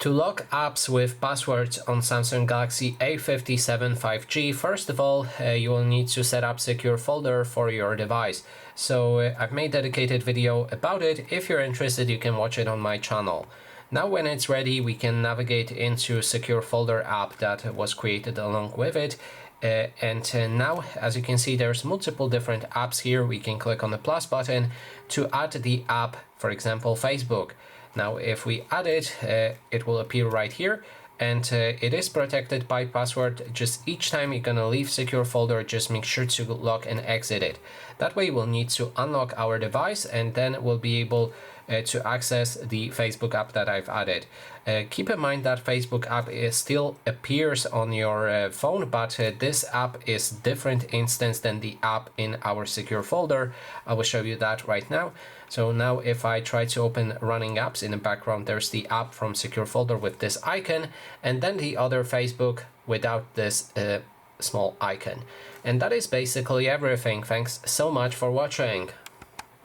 To lock apps with passwords on Samsung Galaxy A57 5G, first of all, you will need to set up secure folder for your device. So I've made a dedicated video about it. If you're interested, you can watch it on my channel. Now when it's ready, we can navigate into secure folder app that was created along with it. Now, as you can see, there's multiple different apps here. We can click on the plus button to add the app, for example, Facebook. Now, if we add it, it will appear right here, and it is protected by password. Just each time you're gonna leave secure folder, just make sure to lock and exit it. That way we'll need to unlock our device, and then we'll be able to access the Facebook app that I've added. Keep in mind that Facebook app still appears on your phone, but this app is different instance than the app in our secure folder. I will show you that right now. So now if I try to open running apps, in the background there's the app from secure folder with this icon, and then the other Facebook without this small icon. And that is basically everything. Thanks so much for watching.